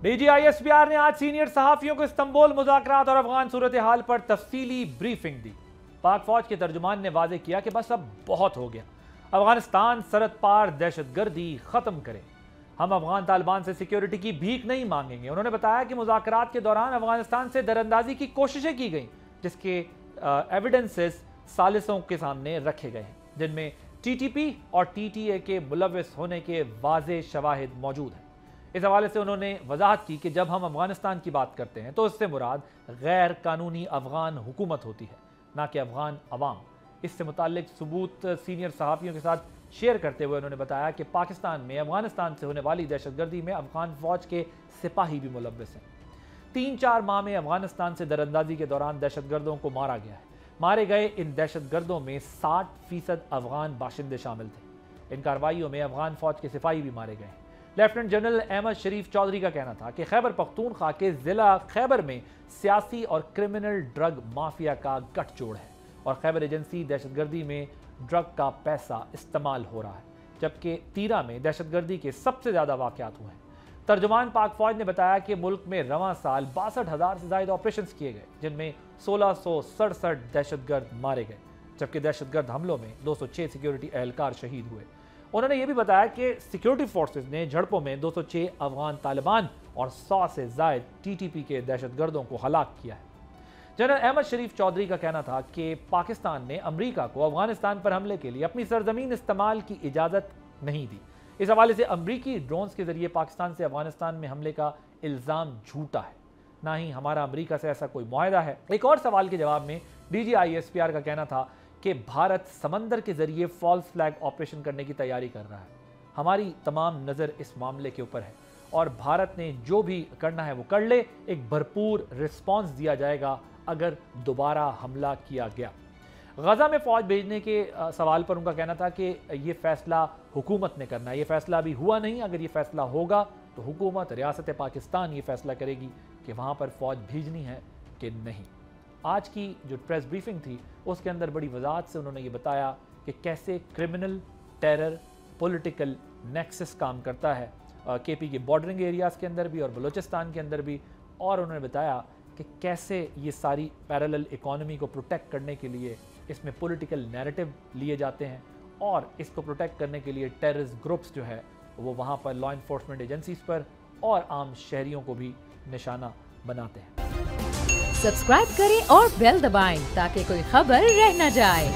DGISPR ने आज senior सहाफियों को इस्तांबुल मुज़ाकरात और अफगान सूरत हाल पर तफसीली ब्रीफिंग दी। पाक फौज के तर्जुमान ने वाज़े किया कि बस अब बहुत हो गया, अफगानिस्तान सरहद पार दहशतगर्दी खत्म करे, हम अफगान तालिबान से सिक्योरिटी की भीख नहीं मांगेंगे। उन्होंने बताया कि मुज़ाकरात के दौरान अफगानिस्तान से दरअंदाजी की कोशिशें की गई, जिसके एविडेंसेस सालिसों के सामने रखे गए हैं, जिनमें TTP और TTA के मुलव्विस होने के वाज़े शवाहिद मौजूद हैं। इस हवाले से उन्होंने वजाहत की कि जब हम अफगानिस्तान की बात करते हैं तो इससे मुराद गैर कानूनी अफगान हुकूमत होती है, ना कि अफगान अवाम। इससे मुताल्लिक सबूत सीनियर सहाफ़ियों के साथ शेयर करते हुए उन्होंने बताया कि पाकिस्तान में अफगानिस्तान से होने वाली दहशतगर्दी में अफगान फौज के सिपाही भी मुलव्विस हैं। 3-4 माह में अफगानिस्तान से दरअंदाजी के दौरान दहशतगर्दों को मारा गया है। मारे गए इन दहशतगर्दों में 60% अफगान बाशिंदे शामिल थे। इन कार्रवाइयों में अफगान फौज के सिपाही भी मारे गए। लेफ्टिनेंट जनरल अहमद शरीफ चौधरी का कहना था कि खैबर पख्तूनख्वा के जिला खैबर में सियासी और क्रिमिनल ड्रग माफिया का गठजोड़ है और खैबर एजेंसी दहशतगर्दी में ड्रग का पैसा इस्तेमाल हो रहा है, जबकि तीरा में दहशतगर्दी के सबसे ज़्यादा वाक़यात हुए हैं। तर्जुमान पाक फौज ने बताया कि मुल्क में रवां साल 62,000 से ज़ायद ऑपरेशन किए गए, जिनमें 1667 दहशतगर्द मारे गए, जबकि दहशतगर्द हमलों में 206 सिक्योरिटी एहलकार शहीद हुए। उन्होंने ये भी बताया कि सिक्योरिटी फोर्सेस ने झड़पों में 206 अफगान तालिबान और 100 से ज़ायद TTP के दहशतगर्दों को हलाक किया है। जनरल अहमद शरीफ चौधरी का कहना था कि पाकिस्तान ने अमरीका को अफगानिस्तान पर हमले के लिए अपनी सरजमीन इस्तेमाल की इजाज़त नहीं दी। इस हवाले से अमरीकी ड्रोन्स के जरिए पाकिस्तान से अफगानिस्तान में हमले का इल्ज़ाम झूठा है, ना ही हमारा अमरीका से ऐसा कोई मुआहदा है। एक और सवाल के जवाब में DGISPR का कहना था कि भारत समंदर के जरिए फॉल्स फ्लैग ऑपरेशन करने की तैयारी कर रहा है। हमारी तमाम नज़र इस मामले के ऊपर है और भारत ने जो भी करना है वो कर ले, एक भरपूर रिस्पॉन्स दिया जाएगा अगर दोबारा हमला किया गया। गजा में फौज भेजने के सवाल पर उनका कहना था कि ये फैसला हुकूमत ने करना है, ये फैसला अभी हुआ नहीं। अगर ये फैसला होगा तो हुकूमत रियासत पाकिस्तान ये फैसला करेगी कि वहाँ पर फौज भेजनी है कि नहीं। आज की जो प्रेस ब्रीफिंग थी उसके अंदर बड़ी वजाहत से उन्होंने ये बताया कि कैसे क्रिमिनल टेरर पॉलिटिकल नेक्सस काम करता है KP के बॉर्डरिंग एरियाज़ के अंदर भी और बलूचिस्तान के अंदर भी, और उन्होंने बताया कि कैसे ये सारी पैरेलल इकॉनमी को प्रोटेक्ट करने के लिए इसमें पॉलिटिकल नैरेटिव लिए जाते हैं और इसको प्रोटेक्ट करने के लिए टेररिस्ट ग्रुप्स जो है वो वहाँ पर लॉ इन्फोर्समेंट एजेंसीज पर और आम शहरियों को भी निशाना बनाते हैं। सब्सक्राइब करें और बेल दबाएं ताकि कोई खबर रह न जाए।